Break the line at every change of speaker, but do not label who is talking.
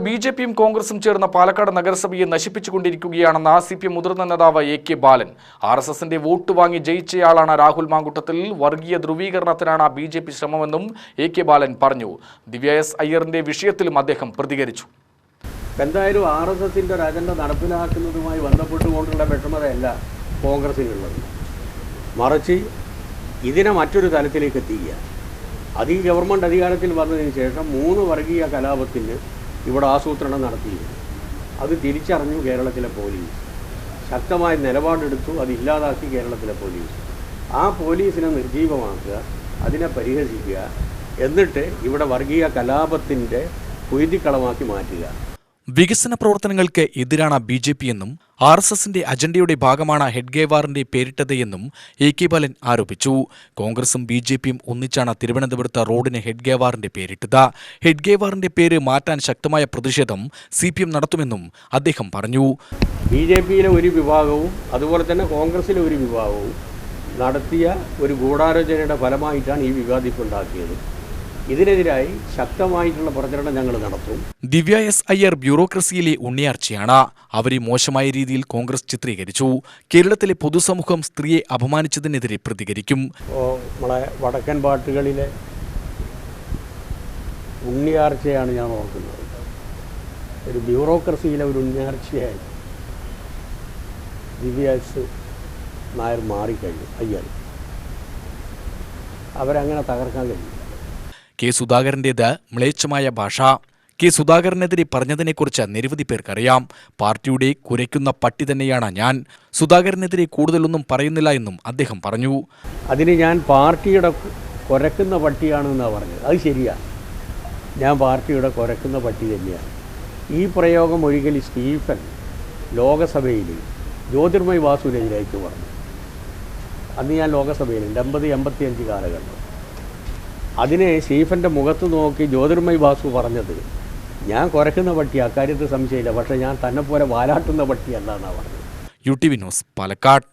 ബിജെപിയും കോൺഗ്രസും ചേർന്ന പാലക്കാട് നഗരസഭയെ നശിപ്പിച്ചുകൊണ്ടിരിക്കുകയാണെന്ന സിപിഎം മുതിർന്ന നേതാവ് എ.കെ. ബാലൻ. ആർഎസ്എസിന്റെ വോട്ട് വാങ്ങി ജയിച്ചയാളാണ് രാഹുൽ മാങ്കൂട്ടത്തിൽ. വർഗീയ ധ്രുവീകരണത്തിനാണ് ബിജെപി ശ്രമമെന്നും എ.കെ. ബാലൻ പറഞ്ഞു. ദിവ്യ എസ് അയ്യറിന്റെ വിഷയത്തിലും അദ്ദേഹം പ്രതികരിച്ചു.
എന്തായാലും ആർഎസ്എസിന്റെ ഒരു അജണ്ട നടപ്പിലാക്കുന്നതുമായി ബന്ധപ്പെട്ടുകൊണ്ടുള്ള വിഷമതയല്ല കോൺഗ്രസിനുള്ളത്. മറിച്ച് ഇതിനെ മറ്റൊരു തലത്തിലേക്ക് എത്തിക്കുക. അത് ഈ ഗവൺമെൻറ് അധികാരത്തിൽ വന്നതിന് ശേഷം 3 വർഗീയ കലാപത്തിന് ഇവിടെ ആസൂത്രണം നടത്തിയിരുന്നു. അത് തിരിച്ചറിഞ്ഞു കേരളത്തിലെ പോലീസ്. ശക്തമായ നിലപാടെടുത്തു. അത് ഇല്ലാതാക്കി കേരളത്തിലെ പോലീസ്. ആ പോലീസിനെ നിർജീവമാക്കുക, അതിനെ പരിഹസിക്കുക, എന്നിട്ട് ഇവിടെ വർഗീയ കലാപത്തിൻ്റെ കുരുതിക്കളമാക്കി മാറ്റുക.
വികസന പ്രവർത്തനങ്ങൾക്ക് എതിരാണ് ബിജെപി എന്നും ആർഎസ്എസിന്റെ അജണ്ടയുടെ ഭാഗമാണ് ഹെഡ്ഗേവാറിന്റെ പേരിട്ടത് എന്നും എ.കെ. ബാലൻ ആരോപിച്ചു. കോൺഗ്രസും ബിജെപിയും ഒന്നിച്ചാണ് തിരുവനന്തപുരത്ത് റോഡിന് ഹെഡ്ഗേവാറിന്റെ പേരിട്ടത്. ഹെഡ്ഗേവാറിന്റെ പേര് മാറ്റാൻ ശക്തമായ പ്രതിഷേധം സിപിഎം നടത്തുമെന്നും അദ്ദേഹം പറഞ്ഞു.
ബിജെപിയിലെ ഒരു വിഭാഗവും അതുപോലെ തന്നെ കോൺഗ്രസിലെ ഒരു വിഭാഗവും നടത്തിയ ഒരു ഗൂഢാലോചനയുടെ ഫലമായിട്ടാണ് ഈ വിവാദിപ്പുണ്ടാക്കിയത്. ഇതിനെതിരായി ശക്തമായിട്ടുള്ള പ്രചരണം ഞങ്ങൾ നടത്തും.
ദിവ്യ എസ് അയ്യർ ബ്യൂറോക്രസിയിലെ ഉണ്ണിയാർച്ചയാണ്. അവരെ മോശമായ രീതിയിൽ കോൺഗ്രസ് ചിത്രീകരിച്ചു. കേരളത്തിലെ പൊതുസമൂഹം സ്ത്രീയെ അപമാനിച്ചതിനെതിരെ പ്രതികരിക്കും.
നമ്മളെ വടക്കൻ പാട്ടുകളിലെ ഉണ്ണിയാർച്ചയാണ് ഞാൻ ഓർക്കുന്നത്. ഒരു ബ്യൂറോക്രസിയിലെ ഒരു ഉണ്ണിയാർച്ചയായി ദിവ്യ എസ് നായർ മാറിക്കഴിഞ്ഞു. അയ്യർ അവരങ്ങനെ തകർക്കാൻ കഴിയും.
കെ. സുധാകരൻ്റേത് മ്ലേച്ഛമായ ഭാഷ. കെ. സുധാകരനെതിരെ പറഞ്ഞതിനെക്കുറിച്ച് നിരവധി പേർക്കറിയാം. പാർട്ടിയുടെ കുരയ്ക്കുന്ന പട്ടി തന്നെയാണ് ഞാൻ. സുധാകരനെതിരെ കൂടുതലൊന്നും പറയുന്നില്ല എന്നും അദ്ദേഹം പറഞ്ഞു.
അതിന് ഞാൻ പാർട്ടിയുടെ കുരക്കുന്ന പട്ടിയാണെന്നാണ് പറഞ്ഞത്. അത് ശരിയാണ്. ഞാൻ പാർട്ടിയുടെ കുരക്കുന്ന പട്ടി തന്നെയാണ്. ഈ പ്രയോഗം ഒരിക്കൽ സ്റ്റീഫൻ ലോകസഭയിൽ ജ്യോതിർമയ് വാസുവിനെതിരായിട്ട് പറഞ്ഞു. അന്ന് ഞാൻ ലോകസഭയിലുണ്ട്, 80-85 കാലഘട്ടം. അതിനെ സ്റ്റീഫൻ്റെ മുഖത്ത് നോക്കി ജ്യോതിർമയ് വാസു പറഞ്ഞത്, ഞാൻ കുരക്കുന്ന പട്ടി, അക്കാര്യത്തിൽ സംശയമില്ല, പക്ഷേ ഞാൻ തന്നെ പോലെ വാലാട്ടുന്ന പട്ടിയല്ല എന്നാണ് പറഞ്ഞത്.
UTV news, Palakkad.